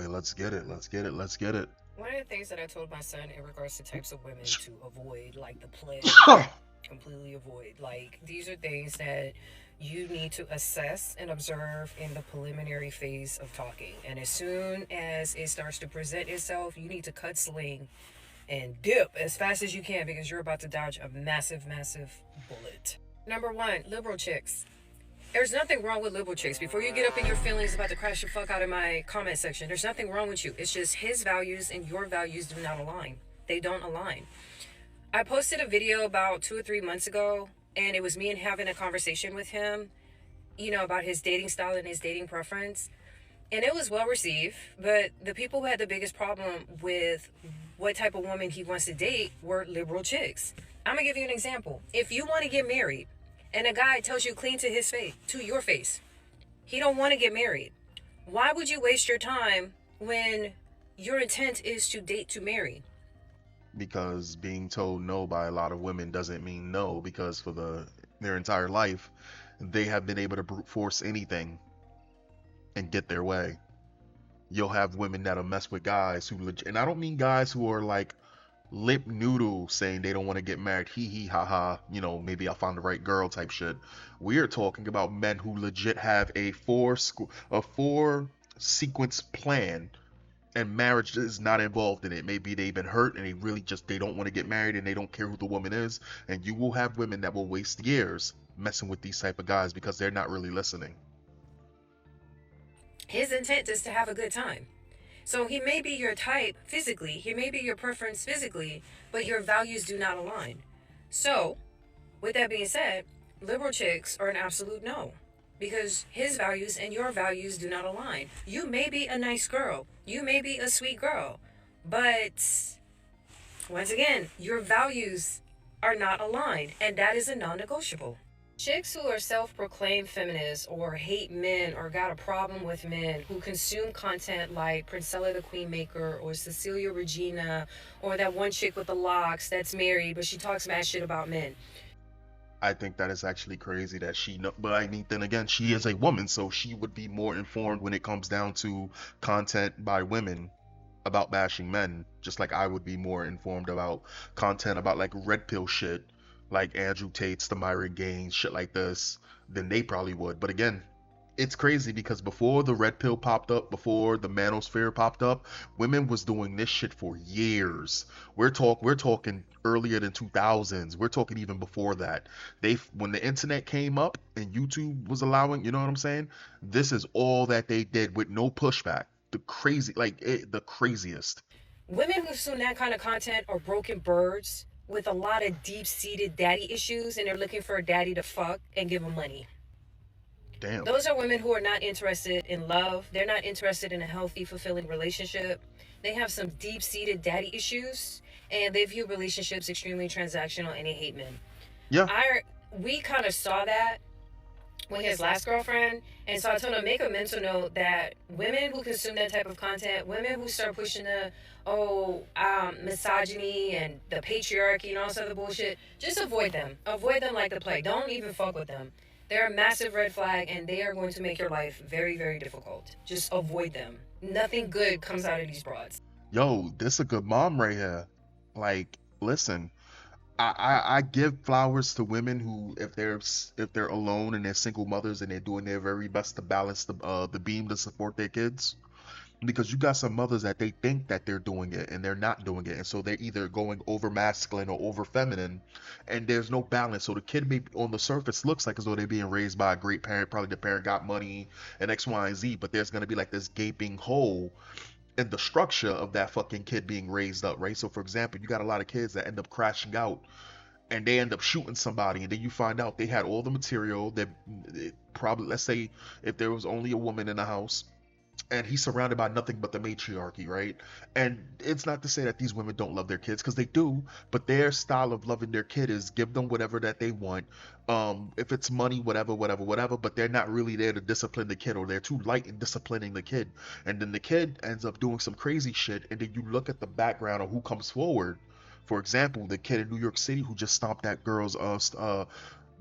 let's get it. Let's get it. Let's get it. One of the things that I told my son in regards to types of women to avoid, like the plague, completely avoid, like these are things that you need to assess and observe in the preliminary phase of talking. And as soon as it starts to present itself, you need to cut sling and dip as fast as you can because you're about to dodge a massive, massive bullet. Number one, liberal chicks. There's nothing wrong with liberal chicks. Before you get up in your feelings about to crash the fuck out of my comment section, there's nothing wrong with you. It's just his values and your values do not align. They don't align. I posted a video about 2 or 3 months ago, and it was me and having a conversation with him, about his dating style and his dating preference. And it was well received, but the people who had the biggest problem with what type of woman he wants to date were liberal chicks. I'm gonna give you an example. If you want to get married, and a guy tells you clean to his face, to your face, he don't want to get married. Why would you waste your time when your intent is to date to marry? Because being told no by a lot of women doesn't mean no, because for their entire life, they have been able to brute force anything and get their way. You'll have women that'll mess with guys who legit, and I don't mean guys who are like lip noodle saying they don't want to get married, hee hee ha ha, maybe I'll find the right girl type shit. We are talking about men who legit have a four sequence plan, and marriage is not involved in it. Maybe they've been hurt and they don't want to get married and they don't care who the woman is. And you will have women that will waste years messing with these type of guys because they're not really listening. His intent is to have a good time. So he may be your type physically, he may be your preference physically, but your values do not align. So, with that being said, liberal chicks are an absolute no. Because his values and your values do not align. You may be a nice girl. You may be a sweet girl. But, once again, your values are not aligned. And that is a non-negotiable. Chicks who are self-proclaimed feminists or hate men or got a problem with men who consume content like Princella the Queen Maker or Cecilia Regina or that one chick with the locks that's married but she talks mad shit about men. I think that is actually crazy that she know, but I mean, then again, she is a woman, so she would be more informed when it comes down to content by women about bashing men, just like I would be more informed about content about like red pill shit, like Andrew Tate's, the Myron Gaines, shit like this, than they probably would. But again, it's crazy because before the red pill popped up, before the manosphere popped up, women was doing this shit for years. We're talking earlier than 2000s. We're talking even before that. When the internet came up and YouTube was allowing, you know what I'm saying? This is all that they did with no pushback. The craziest. Women who consume that kind of content are broken birds with a lot of deep-seated daddy issues and they're looking for a daddy to fuck and give them money. Damn. Those are women who are not interested in love. They're not interested in a healthy, fulfilling relationship. They have some deep seated daddy issues and they view relationships extremely transactional and they hate men. Yeah. We kind of saw that with his last girlfriend. And so I told him, make a mental note that women who consume that type of content, women who start pushing the, misogyny and the patriarchy and all this other bullshit, just avoid them. Avoid them like the plague. Don't even fuck with them. They're a massive red flag and they are going to make your life very, very difficult. Just avoid them. Nothing good comes out of these broads. Yo, this a good mom right here. Like, listen, I give flowers to women who, if they're alone and they're single mothers and they're doing their very best to balance the beam to support their kids, because you got some mothers that they think that they're doing it and they're not doing it, and so they're either going over masculine or over feminine, and there's no balance. So the kid may on the surface looks like as though they're being raised by a great parent, probably the parent got money and X, Y, and Z, but there's gonna be like this gaping hole in the structure of that fucking kid being raised up, right? So for example, you got a lot of kids that end up crashing out and they end up shooting somebody, and then you find out they had all the material that probably, let's say if there was only a woman in the house and he's surrounded by nothing but the matriarchy, right? And it's not to say that these women don't love their kids, because they do, but their style of loving their kid is give them whatever that they want. If it's money, whatever, whatever, whatever, but they're not really there to discipline the kid, or they're too light in disciplining the kid. And then the kid ends up doing some crazy shit, and then you look at the background of who comes forward. For example, the kid in New York City who just stomped that girl's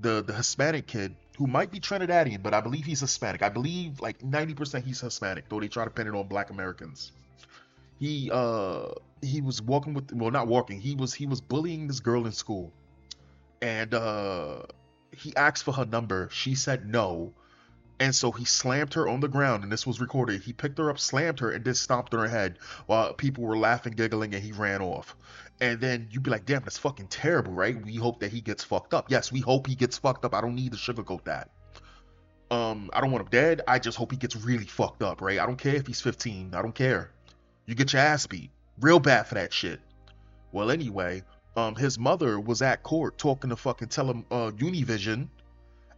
the Hispanic kid who might be Trinidadian, but I believe he's Hispanic. I believe like 90% he's Hispanic, though they try to pin it on Black Americans. He uh he was walking with, well, not walking. He was bullying this girl in school, and he asked for her number. She said no, and so he slammed her on the ground, and this was recorded. He picked her up, slammed her, and then stomped on her head while people were laughing, giggling, and he ran off. And then you'd be like, damn, that's fucking terrible, right? We hope that he gets fucked up. Yes, we hope he gets fucked up. I don't need to sugarcoat that. I don't want him dead. I just hope he gets really fucked up, right? I don't care if he's 15. I don't care. You get your ass beat real bad for that shit. Well, anyway, his mother was at court talking to fucking Univision,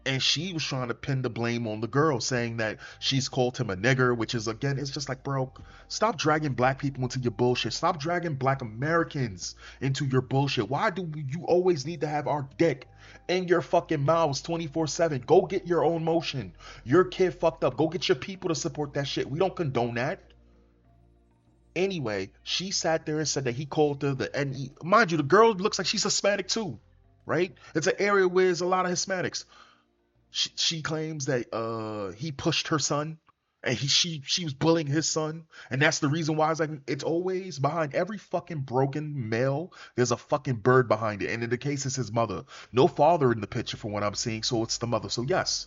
and she was trying to pin the blame on the girl, saying that she's called him a nigger, which is, again, it's just like, bro, stop dragging black people into your bullshit. Stop dragging black Americans into your bullshit. Why do you always need to have our dick in your fucking mouths 24/7? Go get your own motion. Your kid fucked up. Go get your people to support that shit. We don't condone that. Anyway, she sat there and said that he called her and mind you, the girl looks like she's Hispanic too, right? It's an area where there's a lot of Hispanics. She claims that he pushed her son, and she was bullying his son, and that's the reason why it's always behind every fucking broken male. There's a fucking bird behind it, and in the case it's his mother. No father in the picture from what I'm seeing, so it's the mother. So yes,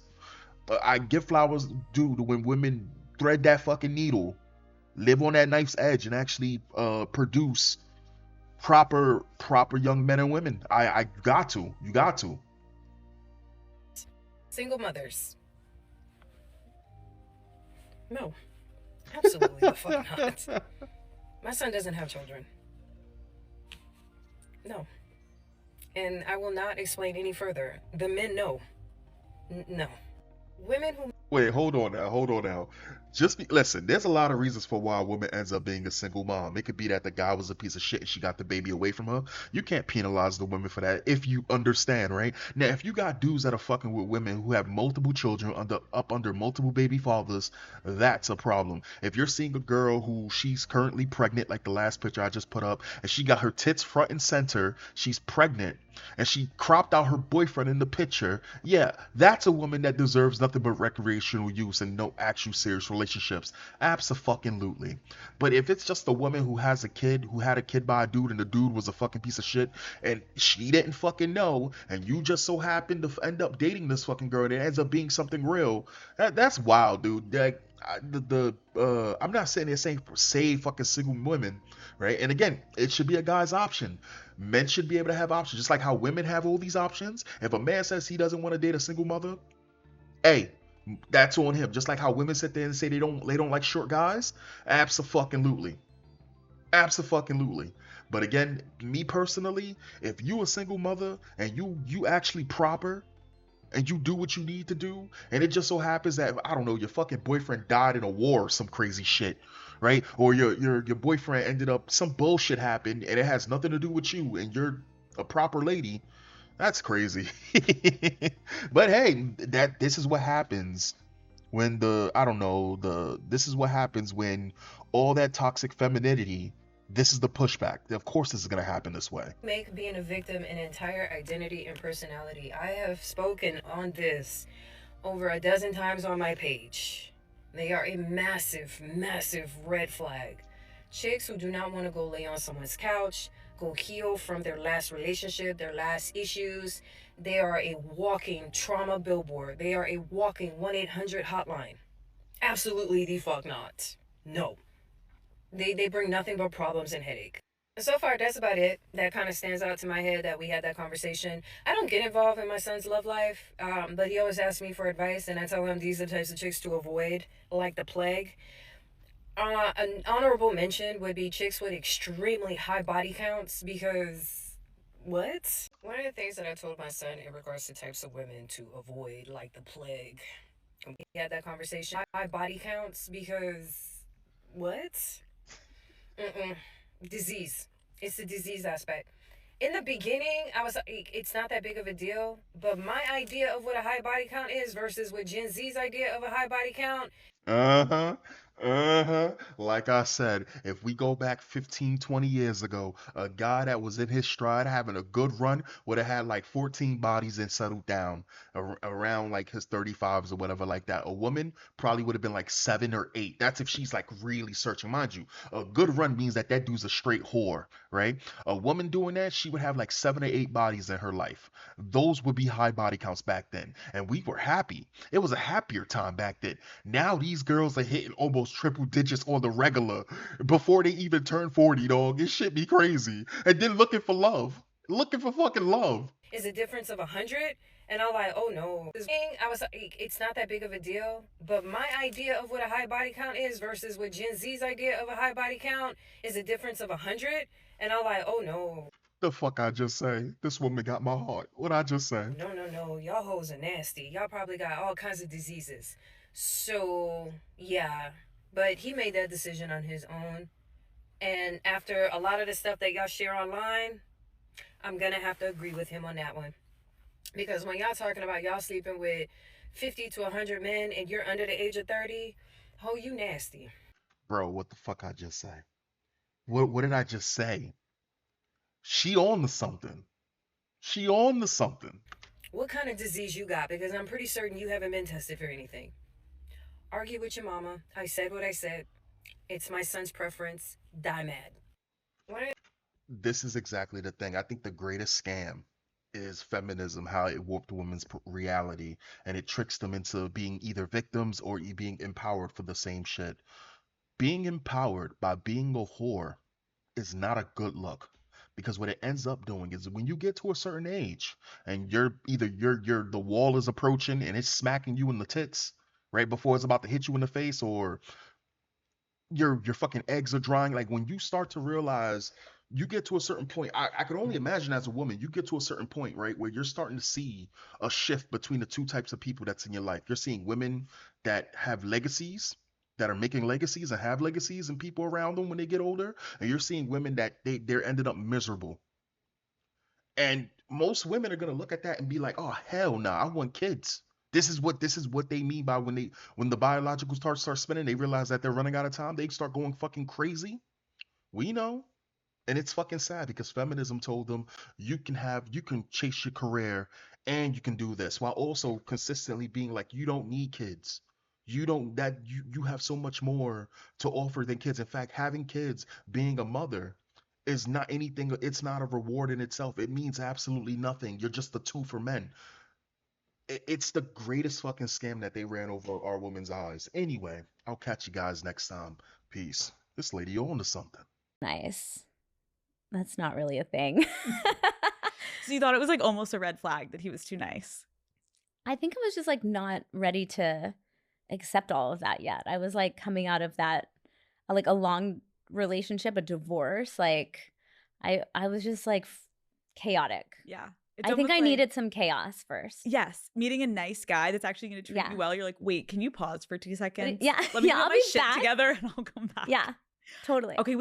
I give flowers due to when women thread that fucking needle, live on that knife's edge, and actually produce proper young men and women. I got to, you got to. Single mothers. No, absolutely the fuck not. My son doesn't have children. No. And I will not explain any further. The men know. No. Women who Wait, hold on now, hold on now. Listen, there's a lot of reasons for why a woman ends up being a single mom. It could be that the guy was a piece of shit and she got the baby away from her. You can't penalize the women for that if you understand, right? Now, if you got dudes that are fucking with women who have multiple children under multiple baby fathers, that's a problem. If you're seeing a girl who she's currently pregnant, like the last picture I just put up, and she got her tits front and center, she's pregnant, and she cropped out her boyfriend in the picture, yeah, that's a woman that deserves nothing but recreational use and no actual serious relationships. Absolutely. But if it's just a woman who has a kid, who had a kid by a dude, and the dude was a fucking piece of shit, and she didn't fucking know, and you just so happen to end up dating this fucking girl, and it ends up being something real, that's wild, dude. Like, I'm not saying they're saying save fucking single women, right? And again, it should be a guy's option. Men should be able to have options, just like how women have all these options. If a man says he doesn't want to date a single mother, hey, that's on him. Just like how women sit there and say they don't like short guys. Absolutely, absolutely. But again, me personally, if you a single mother and you actually proper, and you do what you need to do, and it just so happens that, I don't know, your fucking boyfriend died in a war or some crazy shit, right? Or your boyfriend ended up, some bullshit happened and it has nothing to do with you, and you're a proper lady. That's crazy. But hey, that this is what happens when the I don't know the this is what happens when all that toxic femininity. This is the pushback. Of course, this is gonna happen this way. make being a victim an entire identity and personality. I have spoken on this over a dozen times on my page. They are a massive, massive red flag. Chicks who do not want to go lay on someone's couch, go heal from their last relationship, their last issues. They are a walking trauma billboard. They are a walking 1-800 hotline. Absolutely the fuck not. No. They bring nothing but problems and headache. So far, that's about it. That kind of stands out to my head that we had that conversation. I don't get involved in my son's love life, but he always asks me for advice, and I tell him these are the types of chicks to avoid, like the plague. An honorable mention would be chicks with extremely high body counts because what? One of the things that I told my son in regards to types of women to avoid, like the plague, we had that conversation. High body counts because what? Mm-mm. Disease. It's the disease aspect. In the beginning, I was like, it's not that big of a deal. But my idea of what a high body count is versus what Gen Z's idea of a high body count. Uh huh. Uh-huh. Like I said, if we go back 15, 20 years ago, a guy that was in his stride having a good run would have had like 14 bodies and settled down around like his 35s or whatever like that. A woman probably would have been like 7 or 8. That's if she's like really searching. Mind you, a good run means that that dude's a straight whore, right? A woman doing that, she would have like 7 or 8 bodies in her life. Those would be high body counts back then. And we were happy. It was a happier time back then. Now these girls are hitting almost triple digits on the regular before they even turn 40, dog. This shit be crazy. And then looking for love. Looking for fucking love. Is a difference of 100. And I'm like, oh no. I was like, it's not that big of a deal. But my idea of what a high body count is versus what Gen Z's idea of a high body count is a difference of 100. And I'm like, oh no. The fuck I just say? This woman got my heart. What I just say? No, no, no. Y'all hoes are nasty. Y'all probably got all kinds of diseases. So, yeah. But he made that decision on his own. And after a lot of the stuff that y'all share online, I'm going to have to agree with him on that one. Because when y'all talking about y'all sleeping with 50 to 100 men and you're under the age of 30, oh, you nasty. Bro, what the fuck I just say? What did I just say? She on to something. She on to something. What kind of disease you got? Because I'm pretty certain you haven't been tested for anything. Argue with your mama. I said what I said. It's my son's preference. Die mad. What? This is exactly the thing. I think the greatest scam is feminism, how it warped women's reality and it tricks them into being either victims or being empowered for the same shit. Being empowered by being a whore is not a good look because what it ends up doing is when you get to a certain age and you're either you're the wall is approaching and it's smacking you in the tits right before it's about to hit you in the face, or your fucking eggs are drying. Like when you start to realize you get to a certain point, I could only imagine as a woman, you get to a certain point, right, where you're starting to see a shift between the two types of people that's in your life. You're seeing women that have legacies, that are making legacies and have legacies and people around them when they get older, and you're seeing women that they're ended up miserable. And most women are gonna look at that and be like, "Oh hell no, I want kids." This is what they mean by when the biological start spinning, they realize that they're running out of time. They start going fucking crazy. We know. And it's fucking sad because feminism told them you can chase your career and you can do this while also consistently being like you don't need kids. You don't that you have so much more to offer than kids. In fact, having kids, being a mother is not anything, it's not a reward in itself. It means absolutely nothing. You're just a tool for men. It's the greatest fucking scam that they ran over our women's eyes. Anyway, I'll catch you guys next time. Peace. This lady on to something. Nice. That's not really a thing. So you thought it was like almost a red flag that he was too nice? I think I was just like not ready to accept all of that yet. I was like coming out of that, like a long relationship, a divorce. Like I was just like chaotic. Yeah. I think I needed some chaos first. Yes. Meeting a nice guy that's actually going to treat you well. You're like, wait, can you pause for 2 seconds? Yeah. Let me yeah, get I'll my be shit back. together and I'll come back. Yeah, totally. Okay.